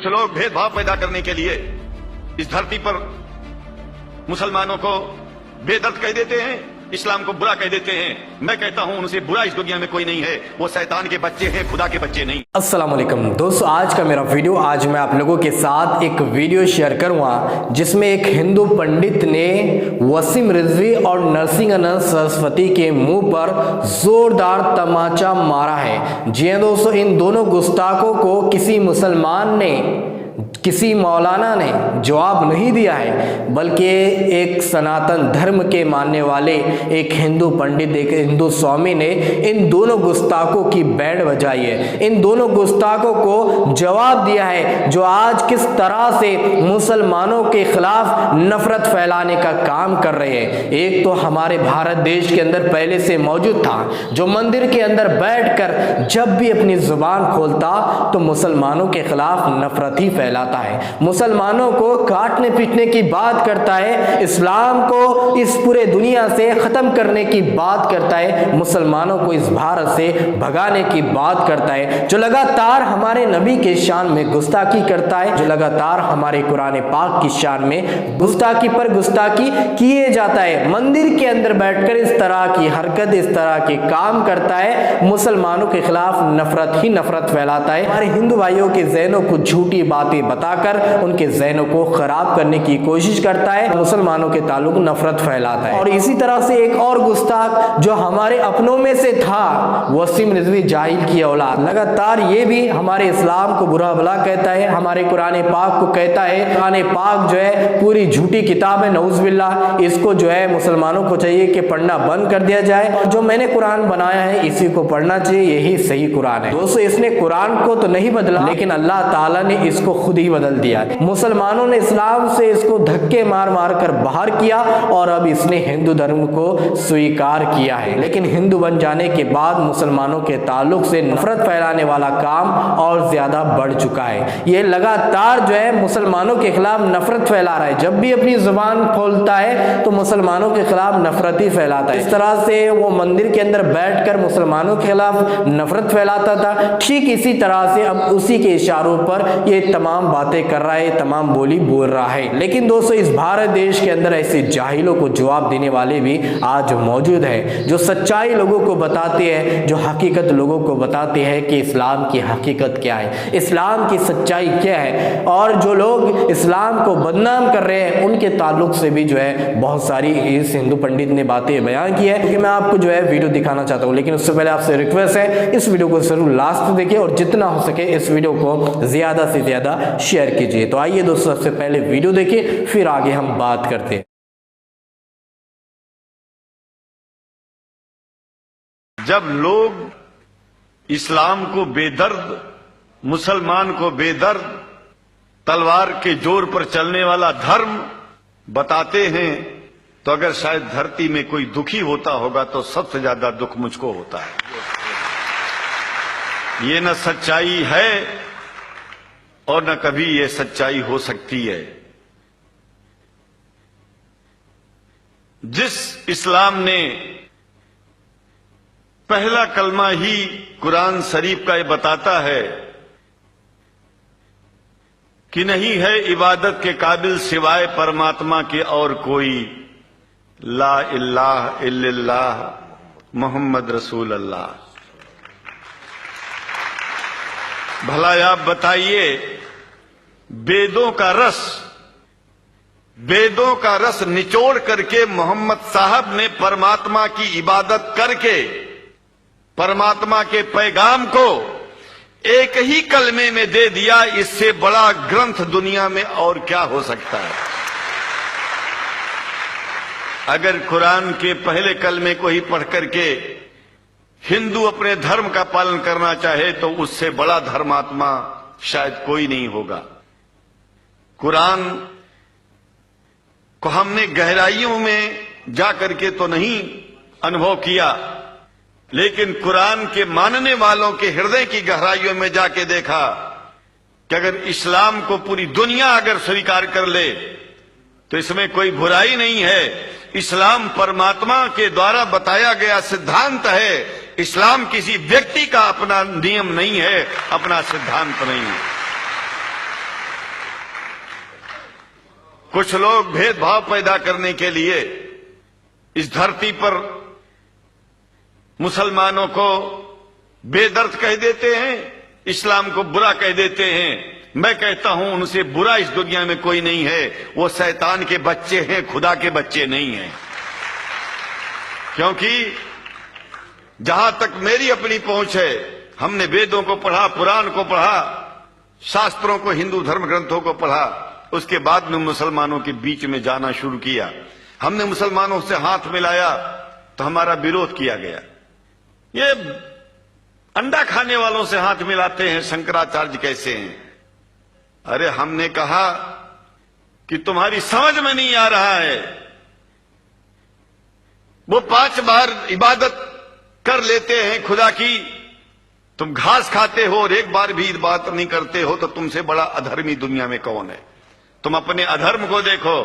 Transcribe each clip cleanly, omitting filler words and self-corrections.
कुछ लोग भेदभाव पैदा करने के लिए इस धरती पर मुसलमानों को बेदर्द कह देते हैं, इस्लाम को बुरा कह देते हैं। मैं कहता हूं उनसे बुरा इस दुनिया में कोई नहीं है, वो शैतान के बच्चे हैं, खुदा के बच्चे नहीं। अस्सलाम वालेकुम दोस्तों, आज का मेरा वीडियो, आज मैं आप लोगों के साथ एक वीडियो शेयर करूंगा जिसमें एक हिंदू पंडित ने वसीम रिजवी और नरसिंहानंद सरस्वती के मुंह पर जोरदार तमाचा मारा है। जी हां दोस्तों, इन दोनों गुस्ताखों को किसी मुसलमान ने, किसी मौलाना ने जवाब नहीं दिया है, बल्कि एक सनातन धर्म के मानने वाले एक हिंदू पंडित, एक हिंदू स्वामी ने इन दोनों गुस्ताखों की बैंड बजाई है। इन दोनों गुस्ताखों को जवाब दिया है जो आज किस तरह से मुसलमानों के खिलाफ नफरत फैलाने का काम कर रहे हैं। एक तो हमारे भारत देश के अंदर पहले से मौजूद था, जो मंदिर के अंदर बैठकर जब भी अपनी जुबान खोलता तो मुसलमानों के खिलाफ नफरत ही फैलाता है, मुसलमानों को काटने पीटने की बात करता है, इस्लाम को इस पूरे दुनिया से खत्म करने की बात करता है, मुसलमानों को इस भारत से भगाने की बात करता है, जो लगातार हमारे नबी के शान में गुस्ताखी करता है, जो लगातार हमारे कुरान पाक की शान में गुस्ताखी पर गुस्ताखी किए जाता है, मंदिर के अंदर बैठकर इस तरह की हरकत, इस तरह के काम करता है, मुसलमानों के खिलाफ नफरत ही नफरत फैलाता है, हमारे हिंदू भाइयों के ज़हनों को झूठी बातें बताकर उनके ज़हनों को खराब करने की कोशिश करता है, मुसलमानों के ताल्लुक नफरत फैलाता है। और इसी तरह से एक और गुस्ताख जो हमारे अपनों में से था, वसीम रिजवी जाहिल की औलाद, लगातार ये भी हमारे इस्लाम को बुरा भला कहता है, हमारे कुरान पाक को कहता है कुरान पाक जो है पूरी झूठी किताब है, नऊज़ुबिल्लाह, इसको जो है मुसलमानों को चाहिए कि पढ़ना बंद कर दिया जाए, और जो मैंने कुरान बनाया है इसी को पढ़ना चाहिए, यही सही कुरान है। दोस्तों, इसने कुरान को तो नहीं बदला, लेकिन अल्लाह ताला ने इसको खुद ही बदल दिया। मुसलमानों ने इस्लाम से इसको धक्के मार मार कर बाहर किया और अब इसने हिंदू धर्म को स्वीकार किया है। लेकिन हिंदू बन जाने के बाद मुसलमानों के ताल्लुक से नफरत फैलाने वाला काम और ज्यादा बढ़ चुका है। ये लगातार जो है मुसलमानों के खिलाफ नफरत फैला रहा है, जब भी अपनी जुबान खोलता है तो मुसलमानों के खिलाफ नफरत ही फैलाता है। इस तरह से वो मंदिर के अंदर बैठकर मुसलमानों के खिलाफ नफरत फैलाता था, ठीक इसी तरह से अब उसी के इशारों पर ये तमाम बातें कर रहा है, तमाम बोली बोल रहा है। लेकिन दोस्तों, इस भारत देश के अंदर ऐसे जाहिलों को जवाब देने वाले भी आज मौजूद हैं, जो सच्चाई लोगों को बताते हैं, जो हकीकत लोगों को बताते हैं कि इस्लाम की हकीकत क्या है, इस्लाम की सच्चाई क्या है। और जो लोग इस्लाम को बदनाम कर रहे हैं उनके ताल्लुक से भी जो है बहुत सारी इस हिंदू पंडित ने बातें बयान की है, क्योंकि मैं आपको जो है वीडियो दिखाना चाहता हूँ। लेकिन उससे पहले आपसे रिक्वेस्ट है, इस वीडियो को जरूर लास्ट तक देखिए और जितना हो सके इस वीडियो को ज्यादा से ज्यादा शेयर कीजिए। तो आइए दोस्तों, सबसे पहले वीडियो देखिए, फिर आगे हम बात करते हैं। जब लोग इस्लाम को बेदर्द, मुसलमान को बेदर्द, तलवार के जोर पर चलने वाला धर्म बताते हैं, तो अगर शायद धरती में कोई दुखी होता होगा तो सबसे ज्यादा दुख मुझको होता है। ये न सच्चाई है और न कभी ये सच्चाई हो सकती है। जिस इस्लाम ने पहला कलमा ही कुरान शरीफ का ये बताता है कि नहीं है इबादत के काबिल सिवाय परमात्मा के और कोई, ला इलाहा इल्लल्लाह मोहम्मद रसूल अल्लाह। भला आप बताइए, वेदों का रस निचोड़ करके मोहम्मद साहब ने परमात्मा की इबादत करके परमात्मा के पैगाम को एक ही कलमे में दे दिया, इससे बड़ा ग्रंथ दुनिया में और क्या हो सकता है। अगर कुरान के पहले कलमे को ही पढ़ करके हिंदू अपने धर्म का पालन करना चाहे तो उससे बड़ा धर्मात्मा शायद कोई नहीं होगा। कुरान को हमने गहराइयों में जा करके तो नहीं अनुभव किया, लेकिन कुरान के मानने वालों के हृदय की गहराइयों में जाके देखा कि अगर इस्लाम को पूरी दुनिया अगर स्वीकार कर ले तो इसमें कोई बुराई नहीं है। इस्लाम परमात्मा के द्वारा बताया गया सिद्धांत है, इस्लाम किसी व्यक्ति का अपना नियम नहीं है, अपना सिद्धांत नहीं है। कुछ लोग भेदभाव पैदा करने के लिए इस धरती पर मुसलमानों को बेदर्द कह देते हैं, इस्लाम को बुरा कह देते हैं। मैं कहता हूं उनसे बुरा इस दुनिया में कोई नहीं है, वो शैतान के बच्चे हैं, खुदा के बच्चे नहीं हैं। क्योंकि जहां तक मेरी अपनी पहुंच है, हमने वेदों को पढ़ा, पुराण को पढ़ा, शास्त्रों को, हिंदू धर्म ग्रंथों को पढ़ा, उसके बाद में मुसलमानों के बीच में जाना शुरू किया। हमने मुसलमानों से हाथ मिलाया तो हमारा विरोध किया गया। ये अंडा खाने वालों से हाथ मिलाते हैं, शंकराचार्य कैसे हैं? अरे हमने कहा कि तुम्हारी समझ में नहीं आ रहा है। वो 5 बार इबादत कर लेते हैं खुदा की, तुम घास खाते हो और एक बार भी इबादत नहीं करते हो, तो तुमसे बड़ा अधर्मी दुनिया में कौन है? तुम अपने अधर्म को देखो।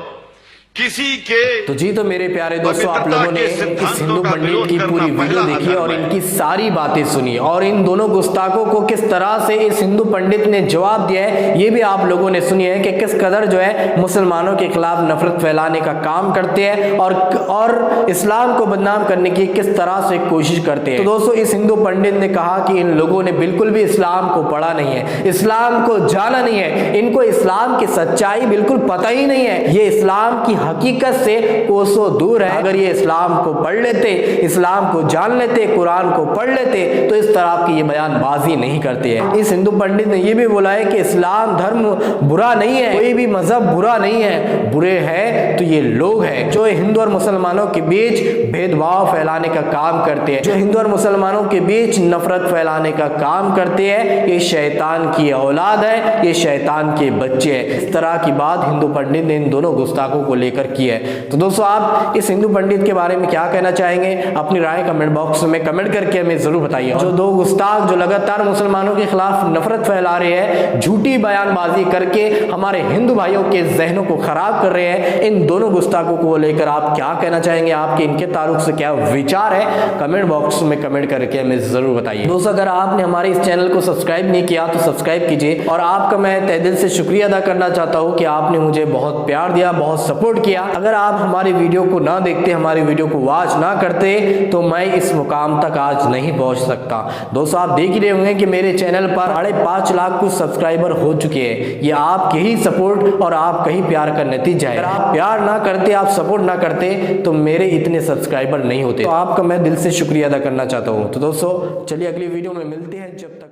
किसी के तो जी, तो मेरे प्यारे दोस्तों, आप लोगों ने इस हिंदू पंडित की पूरी वीडियो देखी और इनकी सारी बातें सुनी, और इन दोनों गुस्ताखों को किस तरह से इस हिंदू पंडित ने जवाब दिया है ये भी आप लोगों ने सुनी है कि किस कदर जो है मुसलमानों के खिलाफ नफरत फैलाने का काम करते हैं और इस्लाम को बदनाम करने की किस तरह से कोशिश करते हैं। तो दोस्तों, इस हिंदू पंडित ने कहा कि इन लोगों ने बिल्कुल भी इस्लाम को पढ़ा नहीं है, इस्लाम को जाना नहीं है, इनको इस्लाम की सच्चाई बिल्कुल पता ही नहीं है, ये इस्लाम की हकीकत से कोसों दूर है। अगर ये इस्लाम को पढ़ लेते, इस्लाम को जान लेते, कुरान को पढ़ लेते, तो इस तरह की ये बयानबाजी नहीं करते हैं। इस हिंदू पंडित ने ये भी बोला है कि इस्लाम धर्म बुरा नहीं है, कोई भी मजहब बुरा नहीं है, बुरे हैं तो ये लोग हैं जो हिंदू और मुसलमानों के बीच भेदभाव फैलाने का काम करते हैं, जो हिंदू और मुसलमानों के बीच नफरत फैलाने का काम करते हैं। ये शैतान की औलाद है, ये शैतान के बच्चे हैं। इस तरह की बात हिंदू पंडित ने इन दोनों गुस्ताखों को लेकर की है। तो दोस्तों, आप इस हिंदू पंडित के बारे में क्या कहना चाहेंगे? अपनी राय कमेंट बॉक्स में कमेंट करके हमें जरूर बताइए। जो 2 गुस्ताख जो लगातार मुसलमानों के खिलाफ नफरत फैला रहे हैं, झूठी बयानबाजी करके हमारे हिंदू भाइयों के जहनों को खराब कर रहे हैं, इन दोनों गुस्ताखों को लेकर आप क्या कहना चाहेंगे? आपके इनके तारुफ से क्या विचार है? कमेंट बॉक्स में कमेंट करके हमें जरूर बताइए। दोस्तों, अगर आपने हमारे इस चैनल को सब्सक्राइब नहीं किया तो सब्सक्राइब कीजिए, और आपका मैं तहे दिल से शुक्रिया अदा करना चाहता हूं कि आपने मुझे बहुत प्यार दिया, बहुत सपोर्ट किया। अगर आप हमारी वीडियो को ना देखते, हमारी वीडियो को वॉच ना करते, तो मैं इस मुकाम तक आज नहीं पहुंच सकता। दोस्तों, आप देख ही रहे होंगे कि मेरे चैनल पर 5.5 लाख कुछ सब्सक्राइबर हो चुके हैं। ये आपके ही सपोर्ट और आपका ही प्यार का नतीजा है। अगर आप प्यार ना करते, आप सपोर्ट ना करते, तो मेरे इतने सब्सक्राइबर नहीं होते। तो आपका मैं दिल से शुक्रिया अदा करना चाहता हूँ। तो दोस्तों, चलिए अगली वीडियो में मिलते हैं। जब तक